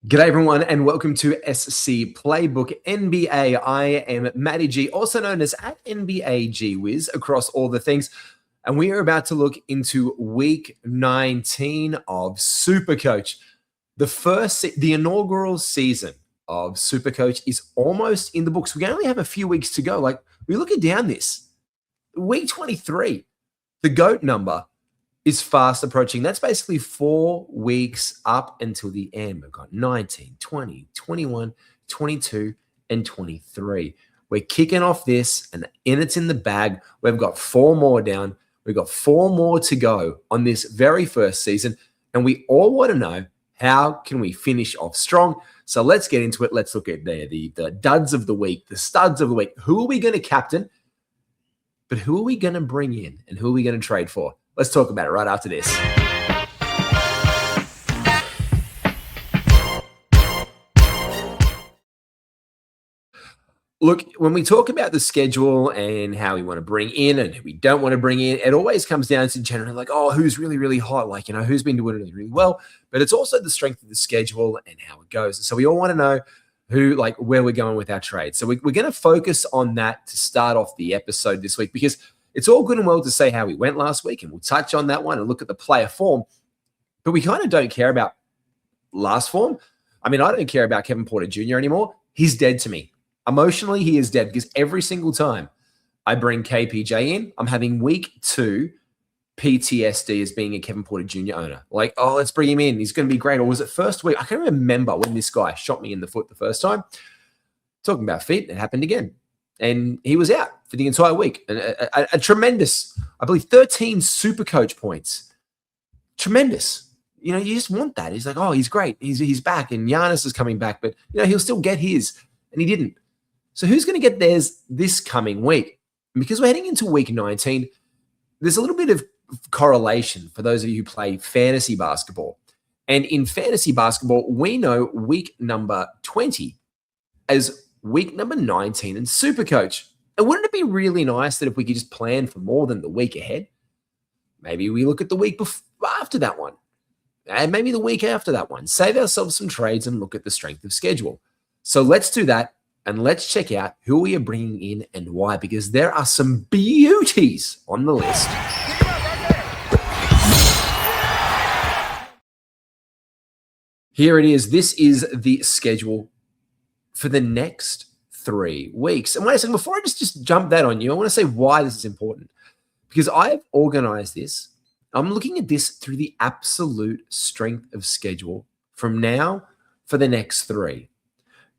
G'day everyone and welcome to SC Playbook NBA. I am Matty G, also known as @NBA G Wiz across all the things. And we are about to look into week 19 of Supercoach. The inaugural season of Supercoach is almost in the books. We only have a few weeks to go. Like, we're looking down this. Week 23, the GOAT number is fast approaching. That's basically 4 weeks up until the end. We've got 19, 20, 21, 22, and 23. We're kicking off this, and it's in the bag. We've got 4 more down. We've got 4 more to go on this very first season, and we all want to know, how can we finish off strong? So let's get into it. Let's look at the duds of the week, the studs of the week. Who are we going to captain? But who are we going to bring in, and who are we going to trade for? Let's talk about it right after this. Look, when we talk about the schedule and how we want to bring in and who we don't want to bring in, it always comes down to generally like, oh, who's really, really hot? Like, who's been doing it really well? But it's also the strength of the schedule and how it goes. And so we all want to know where we're going with our trade. So we're going to focus on that to start off the episode this week, because it's all good and well to say how we went last week, and we'll touch on that one and look at the player form, but we kind of don't care about last form. I mean, I don't care about Kevin Porter Jr. anymore. He's dead to me. Emotionally, he is dead, because every single time I bring KPJ in, I'm having week 2 PTSD as being a Kevin Porter Jr. owner. Like, oh, let's bring him in. He's going to be great. Or was it first week? I can't remember when this guy shot me in the foot the first time. Talking about feet, it happened again. And he was out for the entire week. A tremendous, I believe, 13 Supercoach points. Tremendous. You just want that. He's like, oh, he's great. He's back, and Giannis is coming back, but he'll still get his, and he didn't. So who's going to get theirs this coming week? And because we're heading into week 19, there's a little bit of correlation for those of you who play fantasy basketball. And in fantasy basketball, we know week number 20 as week number 19 in Supercoach. And wouldn't it be really nice that if we could just plan for more than the week ahead? Maybe we look at the week after that one, and maybe the week after that one. Save ourselves some trades and look at the strength of schedule. So let's do that, and let's check out who we are bringing in and why, because there are some beauties on the list. Here it is. This is the schedule for the next 3 weeks. And wait a second, before I just jump that on you, I want to say why this is important. Because I have organized this. I'm looking at this through the absolute strength of schedule from now for the next 3.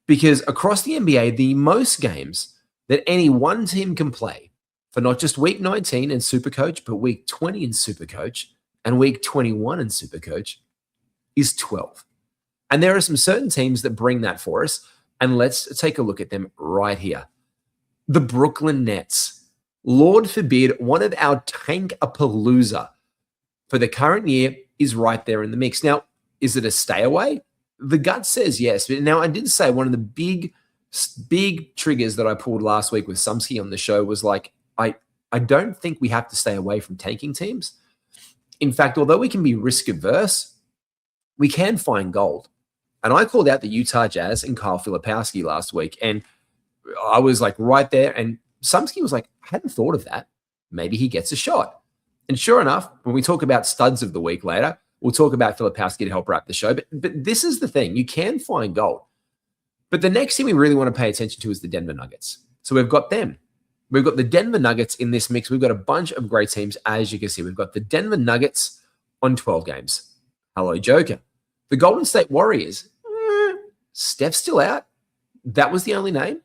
Because across the NBA, the most games that any one team can play for not just week 19 in Supercoach, but week 20 in Supercoach and week 21 in Supercoach is 12. And there are some certain teams that bring that for us. And let's take a look at them right here. The Brooklyn Nets. Lord forbid, one of our tank-a-palooza for the current year is right there in the mix. Now, is it a stay away? The gut says yes. But now, I did say one of the big triggers that I pulled last week with Sumsky on the show was like, I don't think we have to stay away from tanking teams. In fact, although we can be risk averse, we can find gold. And I called out the Utah Jazz and Kyle Filipowski last week, and I was like right there. And Sumsky was like, I hadn't thought of that. Maybe he gets a shot. And sure enough, when we talk about studs of the week later, we'll talk about Filipowski to help wrap the show. But this is the thing. You can find gold. But the next thing we really want to pay attention to is the Denver Nuggets. So we've got them. We've got the Denver Nuggets in this mix. We've got a bunch of great teams, as you can see. We've got the Denver Nuggets on 12 games. Hello, Joker. The Golden State Warriors. Steph's still out. That was the only name.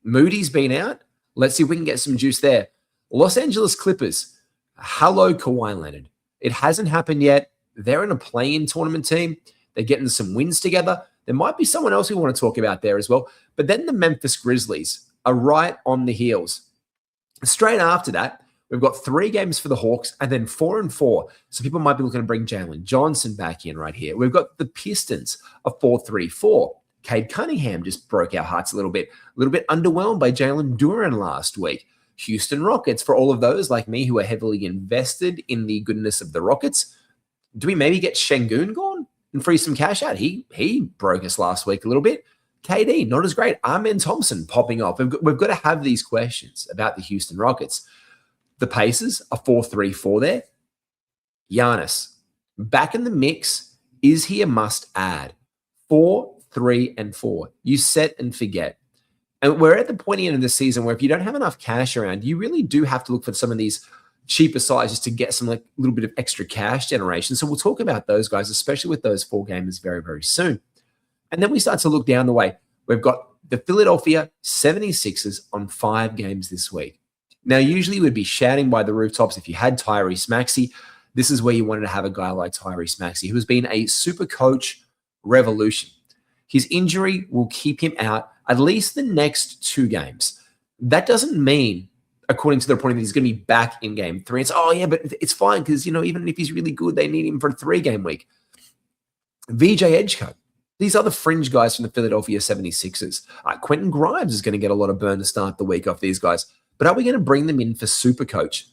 Moody's been out. Let's see if we can get some juice there. Los Angeles Clippers. Hello, Kawhi Leonard. It hasn't happened yet. They're in a play-in tournament team. They're getting some wins together. There might be someone else we want to talk about there as well. But then the Memphis Grizzlies are right on the heels. Straight after that, we've got 3 games for the Hawks and then 4 and 4. So people might be looking to bring Jalen Johnson back in right here. We've got the Pistons, a 4-3-4. Cade Cunningham just broke our hearts a little bit underwhelmed by Jalen Duren last week. Houston Rockets, for all of those like me who are heavily invested in the goodness of the Rockets. Do we maybe get Şengün gone? and free some cash out. He broke us last week a little bit. KD, not as great. Amen Thompson popping off. We've got to have these questions about the Houston Rockets. The Pacers are 4-3-4 there. Giannis, back in the mix. Is he a must-add? 4-3-4. You set and forget. And we're at the pointy end of the season where if you don't have enough cash around, you really do have to look for some of these cheaper sides just to get some like little bit of extra cash generation. So we'll talk about those guys, especially with those 4 gamers very, very soon. And then we start to look down the way. We've got the Philadelphia 76ers on 5 games this week. Now, usually we'd be shouting by the rooftops if you had Tyrese Maxey. This is where you wanted to have a guy like Tyrese Maxey, who has been a super coach revolution. His injury will keep him out at least the next 2 games. That doesn't mean, according to the reporting, that he's going to be back in game 3. It's, oh, yeah, but it's fine because, even if he's really good, they need him for a 3-game week. VJ Edgecoat. These are the fringe guys from the Philadelphia 76ers. Quentin Grimes is going to get a lot of burn to start the week off these guys. But are we going to bring them in for Supercoach?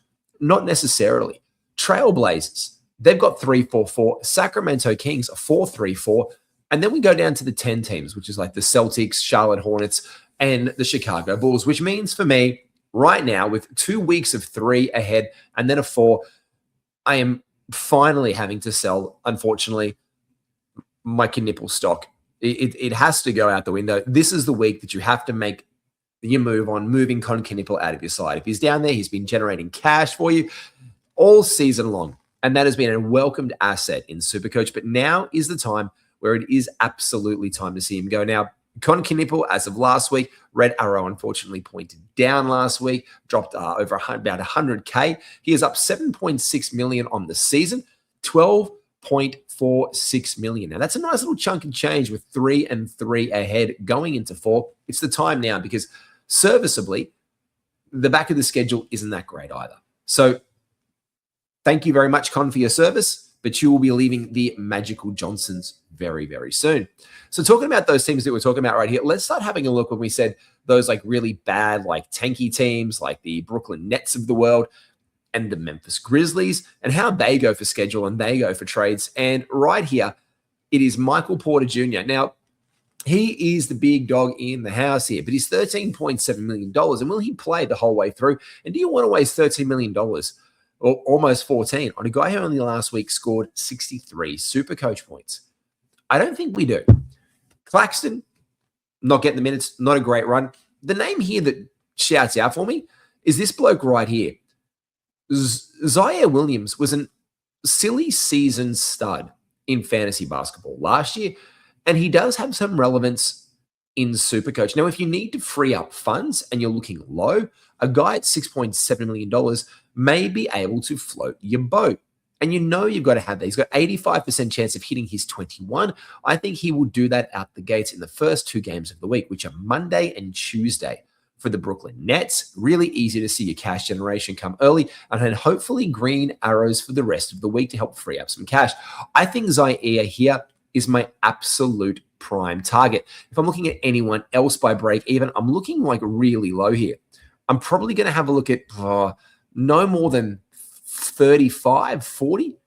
Not necessarily. Trailblazers, they've got 3-4-4. Sacramento Kings are 4-3-4. And then we go down to the 10 teams, which is like the Celtics, Charlotte Hornets, and the Chicago Bulls, which means for me, right now, with 2 weeks of 3 ahead and then a 4, I am finally having to sell, unfortunately, my Knipple stock. It has to go out the window. This is the week that you have to make your move on moving Con Knipple out of your side. If he's down there, he's been generating cash for you all season long. And that has been a welcomed asset in Supercoach. But now is the time where it is absolutely time to see him go. Now, Con Knipple, as of last week, Red Arrow unfortunately pointed down last week, dropped over about 100K. He is up 7.6 million on the season, 12.46 million. Now, that's a nice little chunk of change with 3 and 3 ahead going into 4. It's the time now because serviceably, the back of the schedule isn't that great either. So thank you very much, Con, for your service, but you will be leaving the Magical Johnsons very, very soon. So talking about those teams that we're talking about right here, let's start having a look when we said those like really bad, like tanky teams like the Brooklyn Nets of the world and the Memphis Grizzlies and how they go for schedule and they go for trades. And right here, it is Michael Porter Jr. Now, he is the big dog in the house here, but he's $13.7 million. And will he play the whole way through? And do you want to waste $13 million or almost 14 on a guy who only last week scored 63 super coach points? I don't think we do. Claxton, not getting the minutes, not a great run. The name here that shouts out for me is this bloke right here. Zaire Williams was a silly season stud in fantasy basketball last year, and he does have some relevance in Supercoach. Now, if you need to free up funds and you're looking low, a guy at $6.7 million may be able to float your boat. And you've got to have that. He's got 85% chance of hitting his 21. I think he will do that out the gates in the first 2 games of the week, which are Monday and Tuesday for the Brooklyn Nets. Really easy to see your cash generation come early, and then hopefully green arrows for the rest of the week to help free up some cash. I think Zaire here is my absolute prime target. If I'm looking at anyone else by break even, I'm looking like really low here. I'm probably going to have a look at no more than 35, 40.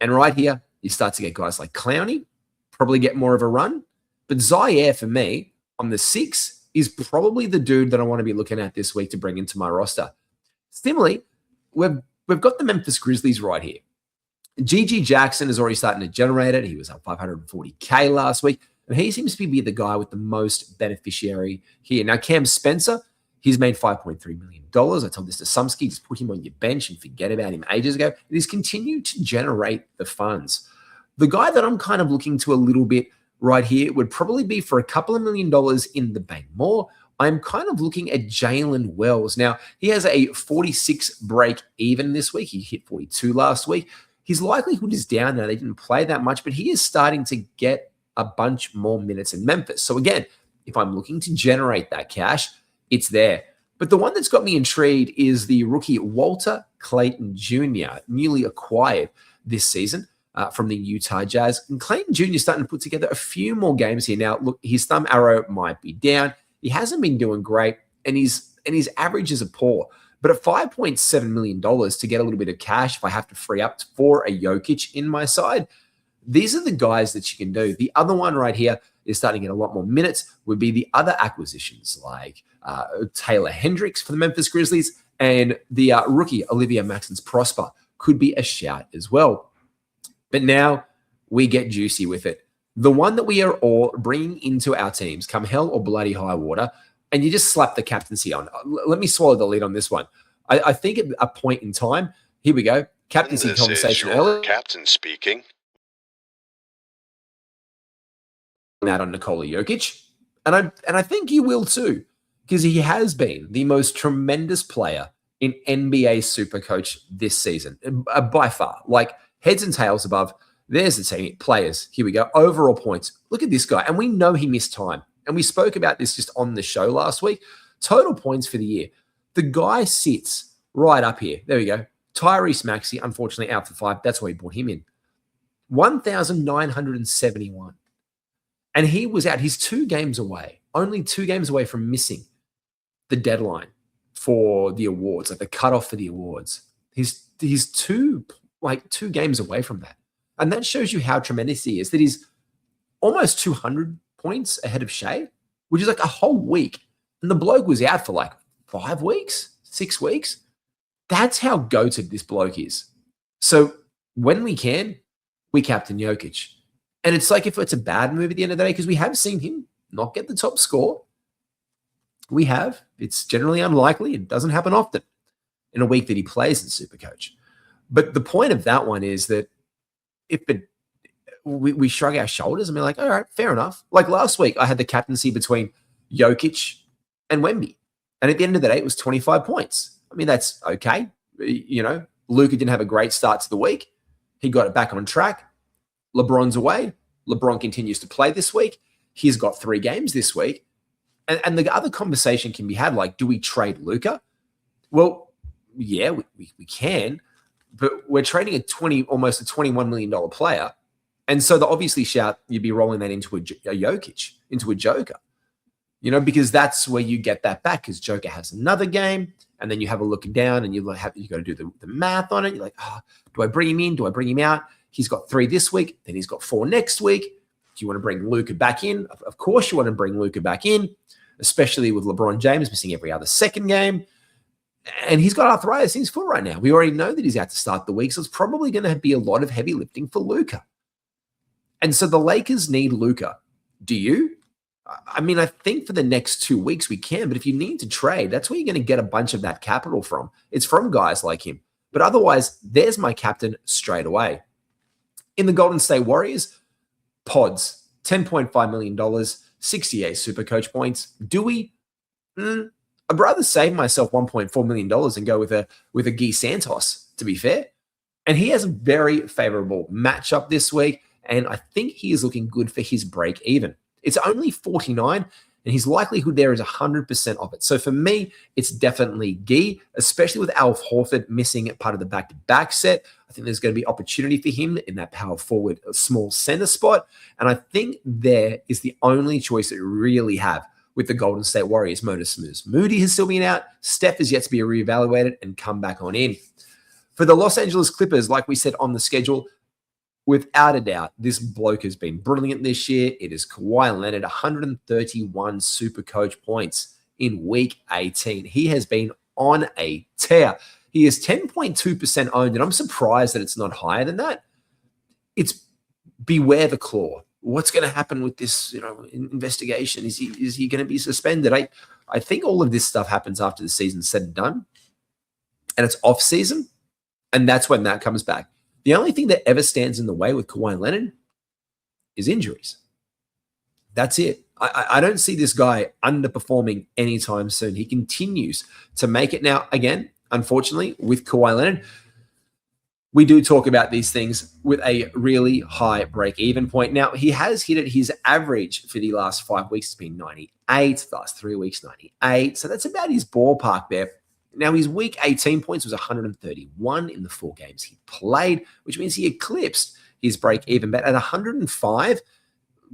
And right here, you start to get guys like Clowney, probably get more of a run. But Zaire, for me, on the 6, is probably the dude that I want to be looking at this week to bring into my roster. Similarly, we've got the Memphis Grizzlies right here. GG Jackson is already starting to generate it. He was up 540K last week, and he seems to be the guy with the most beneficiary here. Now, Cam Spencer, he's made $5.3 million. I told this to Sumsky, just put him on your bench and forget about him ages ago. And he's continued to generate the funds. The guy that I'm kind of looking to a little bit right here would probably be for a couple of $1 million in the bank more. I'm kind of looking at Jalen Wells. Now, he has a 46 break even this week. He hit 42 last week. His likelihood is down now. They didn't play that much, but he is starting to get a bunch more minutes in Memphis. So again, if I'm looking to generate that cash, it's there. But the one that's got me intrigued is the rookie Walter Clayton Jr., newly acquired this season from the Utah Jazz. And Clayton Jr. is starting to put together a few more games here. Now, look, his thumb arrow might be down. He hasn't been doing great, and his averages are poor. But at $5.7 million to get a little bit of cash, if I have to free up for a Jokic in my side, These are the guys that you can do. The other one right here is starting to get a lot more minutes would be the other acquisitions like Taylor Hendricks for the Memphis Grizzlies and the rookie Olivia Maxence Prosper could be a shout as well. But now we get juicy with it. The one that we are all bringing into our teams, come hell or bloody high water, and you just slap the captaincy on. Let me swallow the lid on this one. I think at a point in time, here we go, captaincy This conversation is your earlier. captain speaking. Out on Nikola Jokic, and I think you will too, because he has been the most tremendous player in NBA Supercoach this season by far, like heads and tails above. There's the team players. Here we go. Overall points. Look at this guy, and we know he missed time, and we spoke about this just on the show last week. Total points for the year. The guy sits right up here. There we go. Tyrese Maxey, unfortunately out for 5. That's why he brought him in. 1,971. And he was out. He's 2 games away, only 2 games away from missing the deadline for the awards, like the cutoff for the awards. He's 2 games away from that. And that shows you how tremendous he is, that he's almost 200 points ahead of Shea, which is like a whole week. And the bloke was out for like 5 weeks, 6 weeks. That's how goated this bloke is. So when we can, we captain Jokic. And it's like if it's a bad move at the end of the day, because we have seen him not get the top score. We have. It's generally unlikely. It doesn't happen often in a week that he plays in Supercoach. But the point of that one is that if we shrug our shoulders and be like, all right, fair enough. Like last week, I had the captaincy between Jokic and Wemby. And at the end of the day, it was 25 points. I mean, that's okay. You know, Luka didn't have a great start to the week. He got it back on track. LeBron's away. LeBron continues to play this week. He's got 3 games this week. And the other conversation can be had, like, do we trade Luka? Well, yeah, we can, but we're trading almost a $21 million player. And so the obviously shout, you'd be rolling that into a Jokic, into a Joker, you know, because that's where you get that back, because Joker has another game. And then you have a look down and you got to do the math on it. You're like, do I bring him in? Do I bring him out? He's got 3 this week. Then he's got 4 next week. Do you want to bring Luka back in? Of course you want to bring Luka back in, especially with LeBron James missing every other second game. And he's got arthritis in his foot right now. We already know that he's out to start the week, so it's probably going to be a lot of heavy lifting for Luka. And so the Lakers need Luka. Do you? I mean, I think for the next 2 weeks we can, but if you need to trade, that's where you're going to get a bunch of that capital from. It's from guys like him. But otherwise, there's my captain straight away. In the Golden State Warriors, pods, $10.5 million, 68 Supercoach points. Do we? I'd rather save myself $1.4 million and go with a Guy Santos, to be fair. And he has a very favorable matchup this week, and I think he is looking good for his break even. It's only 49, and his likelihood there is 100% of it. So for me, it's definitely Guy, especially with Al Horford missing part of the back-to-back set. I think there's going to be opportunity for him in that power forward, small center spot. And I think there is the only choice that we really have with the Golden State Warriors. Moody has still been out. Steph is yet to be reevaluated and come back on in. For the Los Angeles Clippers, like we said on the schedule, without a doubt, this bloke has been brilliant this year. It is Kawhi Leonard, 131 Supercoach points in week 18. He has been on a tear. He is 10.2% owned, and I'm surprised that it's not higher than that. It's beware the claw. What's going to happen with this, investigation? Is he going to be suspended? I think all of this stuff happens after the season's said and done, and it's off season, and that's when that comes back. The only thing that ever stands in the way with Kawhi Leonard is injuries. That's it. I don't see this guy underperforming anytime soon. He continues to make it. Now, again, unfortunately, with Kawhi Leonard, we do talk about these things with a really high break-even point. Now, he has hit it. His average for the last 5 weeks has been 98. The last 3 weeks, 98. So that's about his ballpark there. Now, his week 18 points was 131 in the 4 games he played, which means he eclipsed his break-even bet at 105.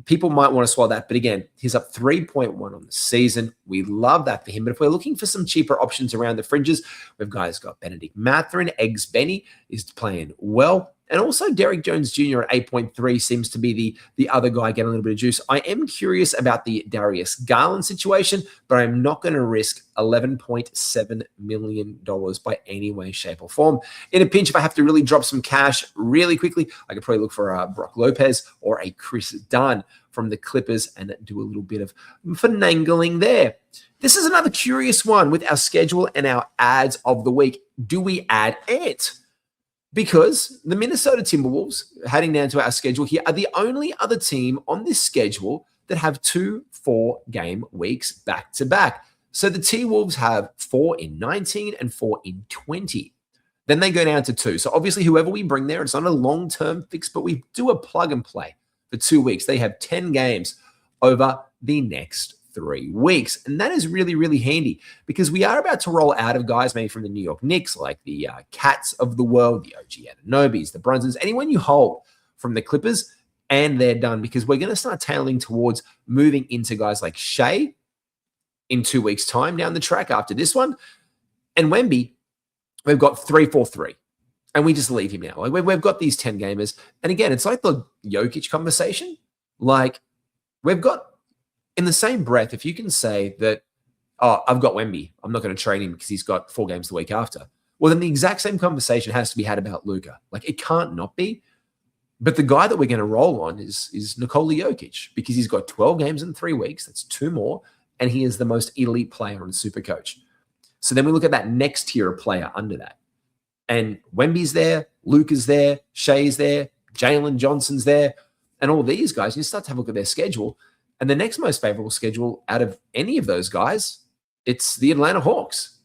People might want to swallow that. But again, he's up 3.1 on the season. We love that for him. But if we're looking for some cheaper options around the fringes, we've got Benedict Mathurin. Eggs Benny is playing well. And also Derrick Jones Jr. at 8.3 seems to be the other guy getting a little bit of juice. I am curious about the Darius Garland situation, but I'm not going to risk $11.7 million by any way, shape, or form. In a pinch, if I have to really drop some cash really quickly, I could probably look for a Brock Lopez or a Chris Dunn from the Clippers and do a little bit of finagling there. This is another curious one with our schedule and our ads of the week. Do we add Ant? Because the Minnesota Timberwolves, heading down to our schedule here, are the only other team on this schedule that have 2 4-game weeks back to back. So the T-Wolves have 4 in 19 and 4 in 20. Then they go down to 2. So obviously, whoever we bring there, it's not a long-term fix, but we do a plug and play for 2 weeks. They have 10 games over the next 3 weeks. And that is really, really handy because we are about to roll out of guys maybe from the New York Knicks, like the Cats of the world, the OG Ananobis, the Brunsons, anyone you hold from the Clippers, and they're done because we're going to start tailing towards moving into guys like Shea in 2 weeks' time down the track after this one. And Wemby, we've got 3-4-3. And we just leave him now. Like we've got these 10 gamers. And again, it's like the Jokic conversation. Like we've got, in the same breath, if you can say that, oh, I've got Wemby, I'm not going to trade him because he's got 4 games the week after. Well, then the exact same conversation has to be had about Luka. Like it can't not be. But the guy that we're going to roll on is Nikola Jokic because he's got 12 games in 3 weeks. That's 2 more. And he is the most elite player on Supercoach. So then we look at that next tier of player under that. And Wemby's there, Luka's there, Shea's there, Jalen Johnson's there, and all these guys. You start to have a look at their schedule. And the next most favorable schedule out of any of those guys, it's the Atlanta Hawks.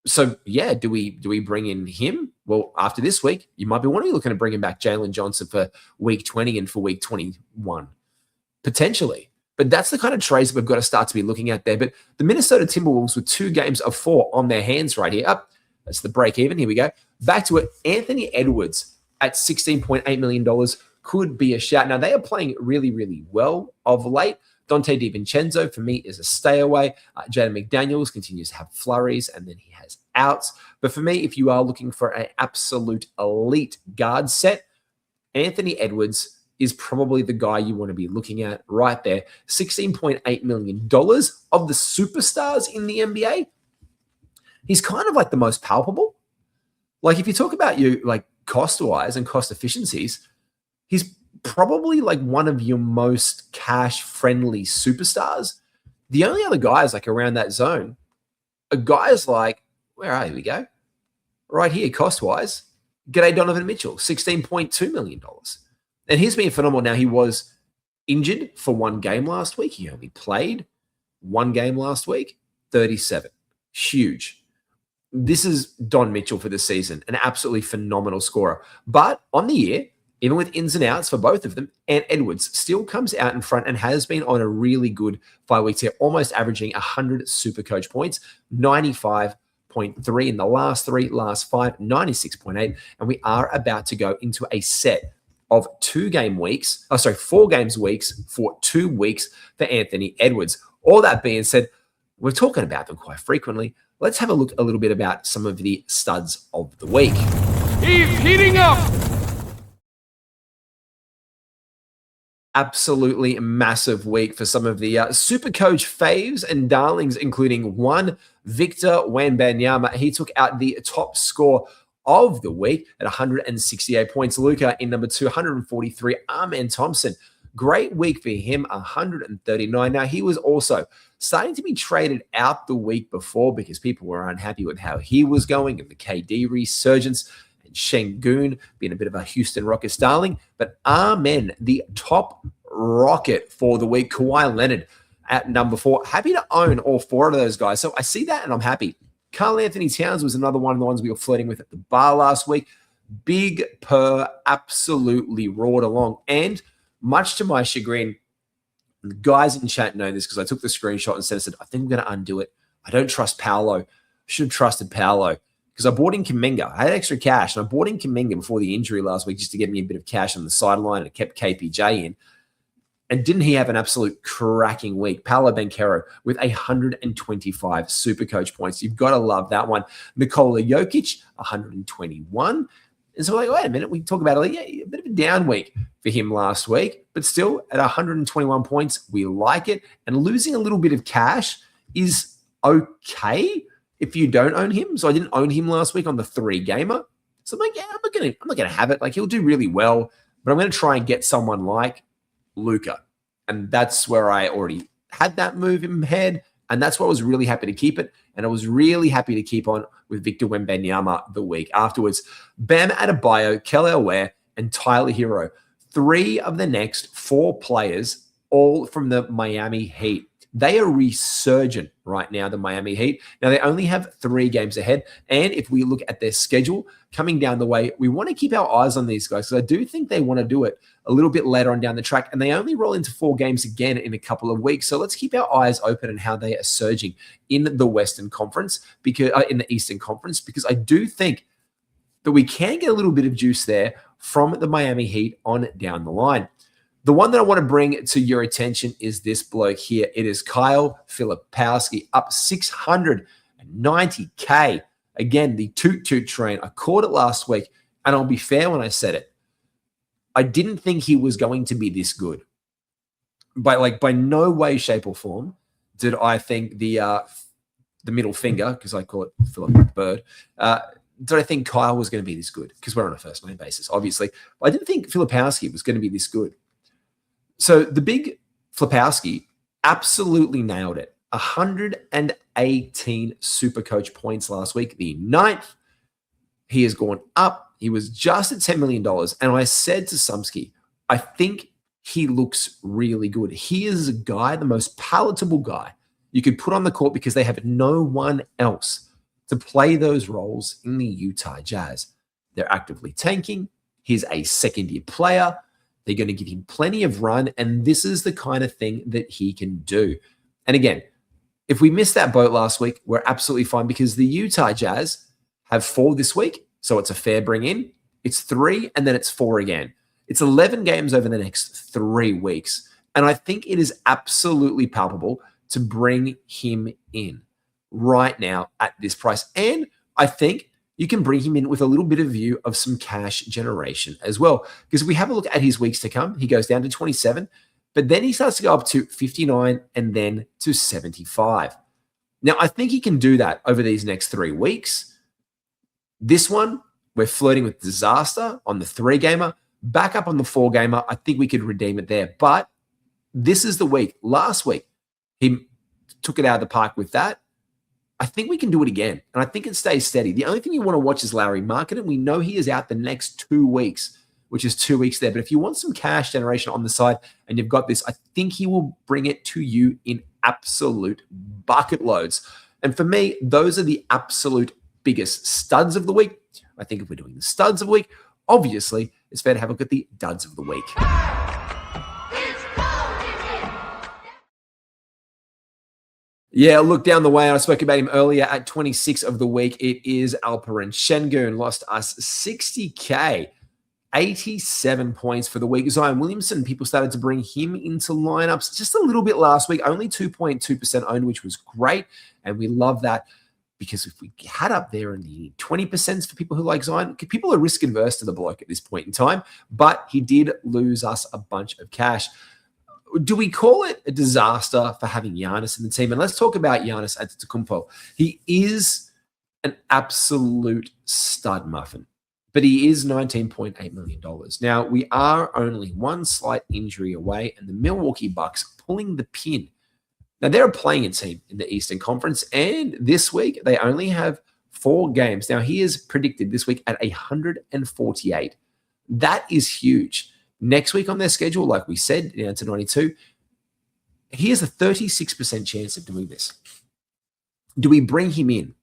So, yeah, do we bring in him? Well, after this week, you might be looking to bring him back, Jalen Johnson, for week 20 and for week 21, potentially. But that's the kind of trades that we've got to start to be looking at there. But the Minnesota Timberwolves with 2 games of 4 on their hands right here. Up, that's the break even. Here we go. Back to it. Anthony Edwards at $16.8 million could be a shout. Now, they are playing really, really well of late. Dante DiVincenzo, for me, is a stay away. Jaden McDaniels continues to have flurries, and then he has outs. But for me, if you are looking for an absolute elite guard set, Anthony Edwards is probably the guy you want to be looking at right there. $16.8 million of the superstars in the NBA. He's kind of like the most palpable. Like if you talk about you like cost-wise and cost efficiencies, he's probably like one of your most cash-friendly superstars. The only other guys like around that zone are guys like, where are we go? Right here, cost-wise. G'day Donovan Mitchell, $16.2 million. And he's been phenomenal. Now, he was injured for 1 game last week. He only played 1 game last week, 37. Huge. This is Don Mitchell for the season, an absolutely phenomenal scorer. But on the year, even with ins and outs for both of them, and Edwards still comes out in front and has been on a really good 5 weeks here, almost averaging 100 Supercoach points, 95.3 in the last 3, last 5, 96.8. And we are about to go into a set of 4 games weeks for 2 weeks for Anthony Edwards. All that being said, we're talking about them quite frequently. Let's have a look a little bit about some of the studs of the week. He's heating up. Absolutely massive week for some of the Supercoach faves and darlings, including one Victor Wembanyama. He took out the top score of the week at 168 points. Luka in number 2, 143. Amen Thompson. Great week for him, 139. Now, he was also starting to be traded out the week before because people were unhappy with how he was going and the KD resurgence and Şengün being a bit of a Houston Rockets darling. But amen, the top rocket for the week, Kawhi Leonard at number 4. Happy to own all 4 of those guys. So I see that and I'm happy. Karl Anthony Towns was another one of the ones we were flirting with at the bar last week. Big Purr absolutely roared along. And much to my chagrin, the guys in chat know this because I took the screenshot and said, I think I'm going to undo it. I don't trust Paolo. Should have trusted Paolo because I bought in Kuminga. I had extra cash and I bought in Kuminga before the injury last week just to get me a bit of cash on the sideline and it kept KPJ in. And didn't he have an absolute cracking week? Paolo Banchero with 125 Supercoach points. You've got to love that one. Nikola Jokic, 121. And so we're like, wait a minute, we talk about it. Yeah, a bit of a down week for him last week, but still at 121 points, we like it. And losing a little bit of cash is okay if you don't own him. So I didn't own him last week on the 3-gamer. So I'm like, yeah, I'm not gonna have it. Like, he'll do really well, but I'm gonna try and get someone like Luka. And that's where I already had that move in head. And that's why I was really happy to keep it. And I was really happy to keep on with Victor Wembanyama the week afterwards. Bam Adebayo, Kelly Ware, and Tyler Hero. 3 of the next 4 players, all from the Miami Heat. They are resurgent right now, the Miami Heat. Now, they only have 3 games ahead. And if we look at their schedule coming down the way, we want to keep our eyes on these guys. So I do think they want to do it a little bit later on down the track. And they only roll into 4 games again in a couple of weeks. So let's keep our eyes open on how they are surging in the Western Conference, because in the Eastern Conference, because I do think that we can get a little bit of juice there from the Miami Heat on down the line. The one that I want to bring to your attention is this bloke here. It is Kyle Filipowski, up 690K. Again, the toot train. I caught it last week, and I'll be fair when I said it. I didn't think he was going to be this good. By no way, shape, or form did I think the middle finger, because I call it Philip Bird, did I think Kyle was going to be this good? Because we're on a first-name basis, obviously. But I didn't think Filipowski was going to be this good. So the big Filipowski absolutely nailed it. 118 Supercoach points last week, the 9th. He has gone up. He was just at $10 million. And I said to Sumsky, I think he looks really good. He is a guy, the most palatable guy you could put on the court, because they have no one else to play those roles in the Utah Jazz. They're actively tanking. He's a second-year player. They're going to give him plenty of run, and this is the kind of thing that he can do. And again, if we missed that boat last week, we're absolutely fine, because the Utah Jazz have 4 this week, so it's a fair bring in. It's 3, and then it's 4 again. It's 11 games over the next 3 weeks, and I think it is absolutely palpable to bring him in right now at this price. And I think you can bring him in with a little bit of view of some cash generation as well. Because if we have a look at his weeks to come, he goes down to 27, but then he starts to go up to 59 and then to 75. Now, I think he can do that over these next 3 weeks. This one, we're flirting with disaster on the 3-gamer. Back up on the 4-gamer, I think we could redeem it there. But this is the week. Last week, he took it out of the park with that. I think we can do it again, and I think it stays steady. The only thing you want to watch is Larry Marketing. We know he is out the next 2 weeks, which is 2 weeks there. But if you want some cash generation on the side and you've got this, I think he will bring it to you in absolute bucket loads. And for me, those are the absolute biggest studs of the week. I think if we're doing the studs of the week, obviously, it's fair to have a look at the duds of the week. Yeah, look down the way. I spoke about him earlier at 26 of the week. It is Alperen Şengün, lost us 60K, 87 points for the week. Zion Williamson, people started to bring him into lineups just a little bit last week, only 2.2% owned, which was great. And we love that, because if we had up there in the 20% for people who like Zion, people are risk adverse to the bloke at this point in time, but he did lose us a bunch of cash. Do we call it a disaster for having Giannis in the team? And let's talk about Giannis Antetokounmpo. He is an absolute stud muffin, but he is $19.8 million. Now, we are only one slight injury away, and the Milwaukee Bucks pulling the pin. Now, they're a playing team in the Eastern Conference, and this week they only have 4 games. Now, he is predicted this week at 148. That is huge. Next week on their schedule, like we said, down to 92, he has a 36% chance of doing this. Do we bring him in?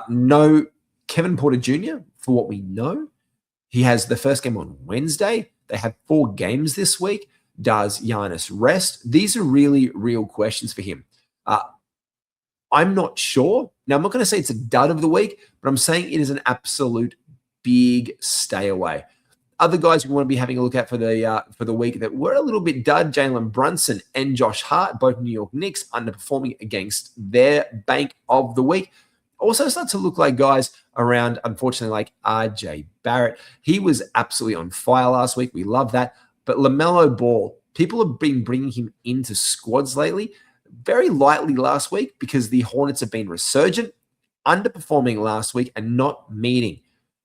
No Kevin Porter Jr., for what we know. He has the first game on Wednesday. They have 4 games this week. Does Giannis rest? These are really real questions for him. I'm not sure. Now, I'm not going to say it's a dud of the week, but I'm saying it is an absolute big stay away. Other guys we want to be having a look at for the week that were a little bit dud: Jalen Brunson and Josh Hart, both New York Knicks, underperforming against their bank of the week. Also start to look like guys around, unfortunately, like RJ Barrett. He was absolutely on fire last week. We love that. But LaMelo Ball, people have been bringing him into squads lately, very lightly last week because the Hornets have been resurgent, underperforming last week and not meeting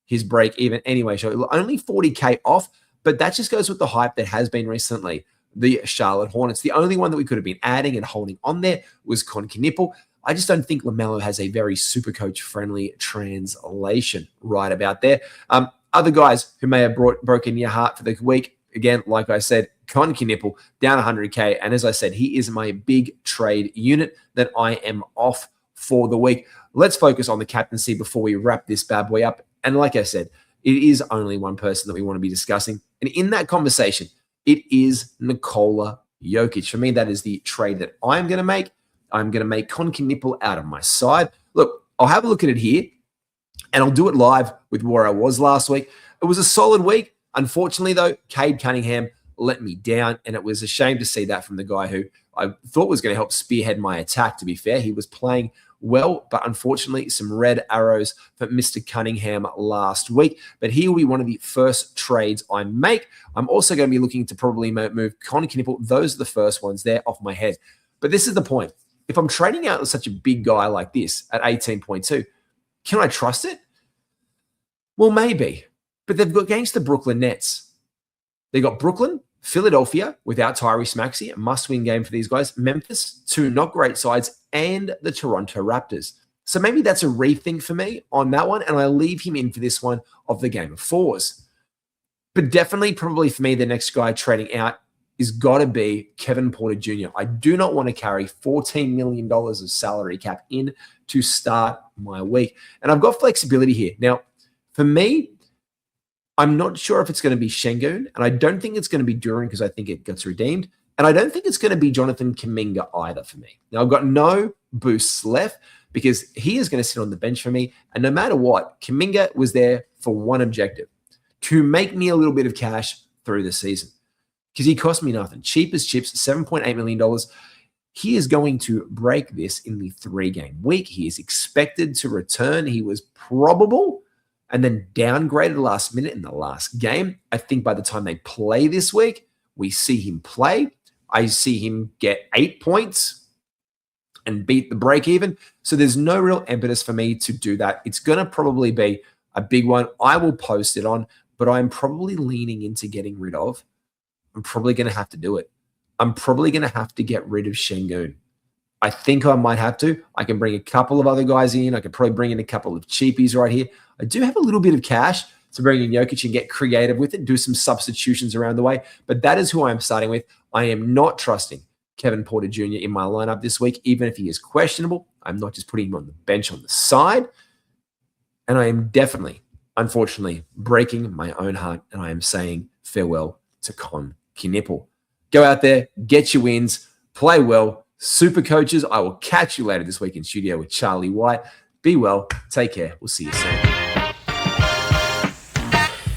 his break even anyway. So only 40K off, but that just goes with the hype that has been recently. The Charlotte Hornets, the only one that we could have been adding and holding on there was Knipple. I just don't think LaMelo has a very Supercoach-friendly translation right about there. Other guys who may have broken your heart for the week, again, like I said, Knipple down 100K. And as I said, he is my big trade unit that I am off for the week. Let's focus on the captaincy before we wrap this bad boy up. And like I said, it is only one person that we want to be discussing. And in that conversation, it is Nikola Jokic. For me, that is the trade that I'm going to make. I'm going to make Knipple out of my side. Look, I'll have a look at it here, and I'll do it live with where I was last week. It was a solid week. Unfortunately, though, Cade Cunningham let me down, and it was a shame to see that from the guy who I thought was going to help spearhead my attack, to be fair. He was playing well, but unfortunately, some red arrows for Mr. Cunningham last week. But he will be one of the first trades I make. I'm also going to be looking to probably move Knipple. Those are the first ones there off my head. But this is the point. If I'm trading out with such a big guy like this at 18.2, can I trust it? Well, maybe. But they've got against the Brooklyn Nets. They got Brooklyn, Philadelphia without Tyrese Maxey, a must-win game for these guys. Memphis, two not great sides, and the Toronto Raptors. So maybe that's a rethink for me on that one, and I leave him in for this one of the Game of Fours. But definitely, probably for me, the next guy trading out is got to be Kevin Porter Jr. I do not want to carry $14 million of salary cap in to start my week. And I've got flexibility here. Now, for me, I'm not sure if it's going to be Şengün, and I don't think it's going to be Duran because I think it gets redeemed. And I don't think it's going to be Jonathan Kuminga either for me. Now, I've got no boosts left because he is going to sit on the bench for me. And no matter what, Kuminga was there for one objective, to make me a little bit of cash through the season. Because he cost me nothing. Cheap as chips, $7.8 million. He is going to break this in the 3-game week. He is expected to return. He was probable and then downgraded last minute in the last game. I think by the time they play this week, we see him play. I see him get 8 points and beat the break even. So there's no real impetus for me to do that. It's going to probably be a big one. I will post it on, but I'm probably leaning into getting rid of. I'm probably going to have to do it. I'm probably going to have to get rid of Şengün. I think I might have to. I can bring a couple of other guys in. I could probably bring in a couple of cheapies right here. I do have a little bit of cash to bring in Jokic and get creative with it, do some substitutions around the way. But that is who I'm starting with. I am not trusting Kevin Porter Jr. in my lineup this week, even if he is questionable. I'm not just putting him on the bench on the side. And I am definitely, unfortunately, breaking my own heart, and I am saying farewell to Knipple. Go out there, get your wins, play well. Super coaches, I will catch you later this week in studio with Charlie White. Be well. Take care. We'll see you soon.